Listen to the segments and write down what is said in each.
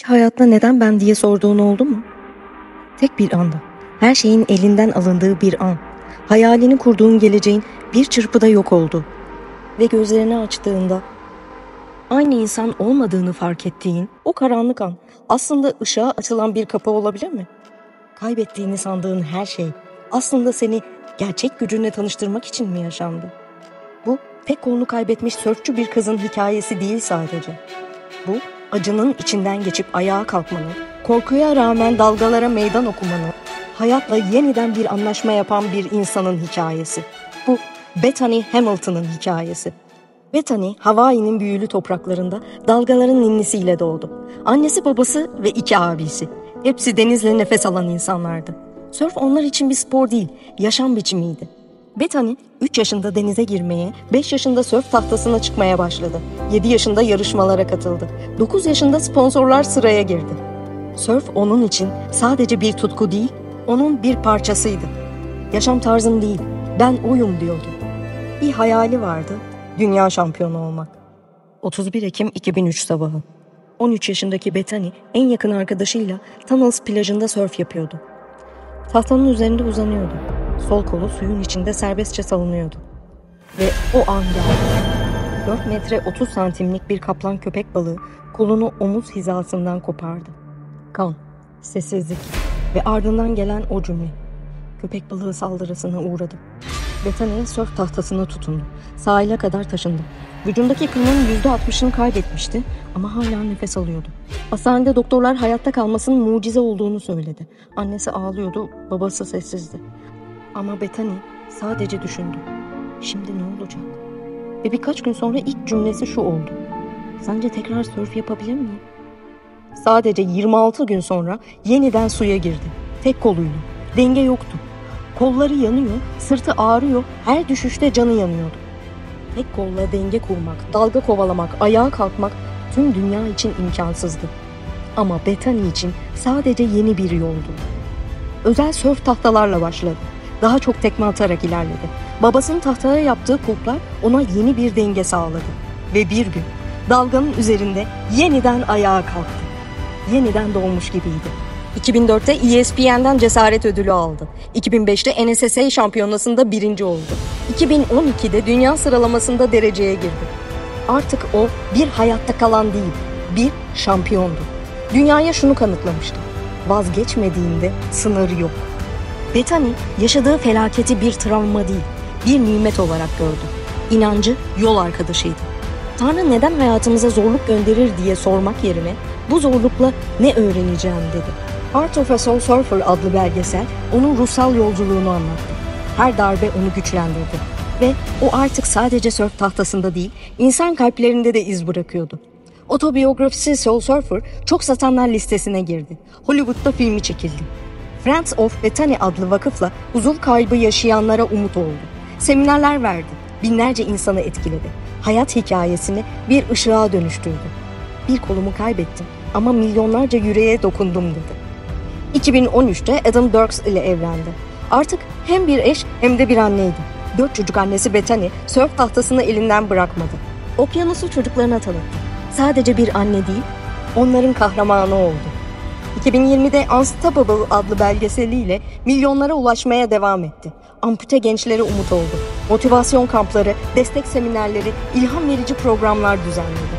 hayatta neden ben diye sorduğun oldu mu? Tek bir anda, her şeyin elinden alındığı bir an, hayalini kurduğun geleceğin bir çırpıda yok oldu. Ve gözlerini açtığında, aynı insan olmadığını fark ettiğin o karanlık an, aslında ışığa açılan bir kapı olabilir mi? Kaybettiğini sandığın her şey, aslında seni gerçek gücünle tanıştırmak için mi yaşandı? Bu, tek kolunu kaybetmiş sörfçü bir kızın hikayesi değil sadece. Bu, acının içinden geçip ayağa kalkmanın, korkuya rağmen dalgalara meydan okumanın, hayatla yeniden bir anlaşma yapan bir insanın hikayesi. Bu, Bethany Hamilton'ın hikayesi. Bethany, Hawaii'nin büyülü topraklarında dalgaların ninnisiyle doğdu. Annesi, babası ve 2 abisi. Hepsi denizle nefes alan insanlardı. Sörf onlar için bir spor değil, yaşam biçimiydi. Bethany 3 yaşında denize girmeye, 5 yaşında sörf tahtasına çıkmaya başladı. 7 yaşında yarışmalara katıldı. 9 yaşında sponsorlar sıraya girdi. Sörf onun için sadece bir tutku değil, onun bir parçasıydı. Yaşam tarzım değil, ben oyum diyordu. Bir hayali vardı, dünya şampiyonu olmak. 31 Ekim 2003 sabahı. 13 yaşındaki Bethany en yakın arkadaşıyla Tunnels plajında sörf yapıyordu. Tahtanın üzerinde uzanıyordu. Sol kolu suyun içinde serbestçe savunuyordu. Ve o an geldi. 4 metre 30 santimlik bir kaplan köpek balığı kolunu omuz hizasından kopardı. Kan, sessizlik ve ardından gelen o cümle. Köpek balığı saldırısına uğradı. Bethany sörf tahtasına tutundu. Sahile kadar taşındı. Vücudundaki kanın %60'ını kaybetmişti ama hala nefes alıyordu. Hastanede doktorlar hayatta kalmasının mucize olduğunu söyledi. Annesi ağlıyordu, babası sessizdi. Ama Bethany sadece düşündü. Şimdi ne olacak? Ve birkaç gün sonra ilk cümlesi şu oldu. Sence tekrar sörf yapabilir miyim? Sadece 26 gün sonra yeniden suya girdi. Tek koluyla. Denge yoktu. Kolları yanıyor, sırtı ağrıyor, her düşüşte canı yanıyordu. Tek kolla denge kurmak, dalga kovalamak, ayağa kalkmak tüm dünya için imkansızdı. Ama Bethany için sadece yeni bir yoldu. Özel sörf tahtalarla başladı. Daha çok tekme atarak ilerledi. Babasının tahtaya yaptığı kulplar ona yeni bir denge sağladı. Ve bir gün dalganın üzerinde yeniden ayağa kalktı. Yeniden doğmuş gibiydi. 2004'te ESPN'den cesaret ödülü aldı. 2005'te NSSA şampiyonasında 1. oldu. 2012'de dünya sıralamasında dereceye girdi. Artık o bir hayatta kalan değil, bir şampiyondu. Dünyaya şunu kanıtlamıştı. Vazgeçmediğinde sınırı yok. Bethany yaşadığı felaketi bir travma değil, bir nimet olarak gördü. İnancı yol arkadaşıydı. Tanrı neden hayatımıza zorluk gönderir diye sormak yerine bu zorlukla ne öğreneceğim dedi. Art of a Soul Surfer adlı belgesel onun ruhsal yolculuğunu anlattı. Her darbe onu güçlendirdi. Ve o artık sadece sörf tahtasında değil, insan kalplerinde de iz bırakıyordu. Otobiyografisi Soul Surfer çok satanlar listesine girdi. Hollywood'da filmi çekildi. Friends of Bethany adlı vakıfla huzur kaybı yaşayanlara umut oldu. Seminerler verdi, binlerce insanı etkiledi. Hayat hikayesini bir ışığa dönüştürdü. Bir kolumu kaybettim ama milyonlarca yüreğe dokundum dedi. 2013'te Adam Dirks ile evlendi. Artık hem bir eş hem de bir anneydi. 4 çocuk annesi Bethany sörf tahtasını elinden bırakmadı. Okyanusu çocuklarına tanıttı. Sadece bir anne değil, onların kahramanı oldu. 2020'de Unstoppable adlı belgeseliyle milyonlara ulaşmaya devam etti. Ampute gençlere umut oldu. Motivasyon kampları, destek seminerleri, ilham verici programlar düzenledi.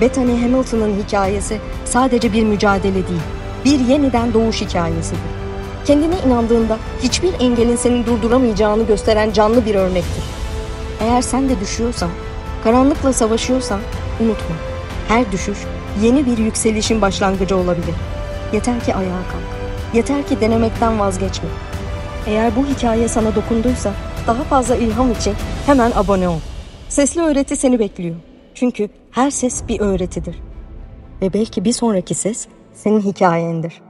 Bethany Hamilton'ın hikayesi sadece bir mücadele değil, bir yeniden doğuş hikayesidir. Kendine inandığında hiçbir engelin seni durduramayacağını gösteren canlı bir örnektir. Eğer sen de düşüyorsan, karanlıkla savaşıyorsan unutma. Her düşüş yeni bir yükselişin başlangıcı olabilir. Yeter ki ayağa kalk. Yeter ki denemekten vazgeçme. Eğer bu hikaye sana dokunduysa daha fazla ilham için hemen abone ol. Sesli öğreti seni bekliyor. Çünkü her ses bir öğretidir. Ve belki bir sonraki ses senin hikayendir.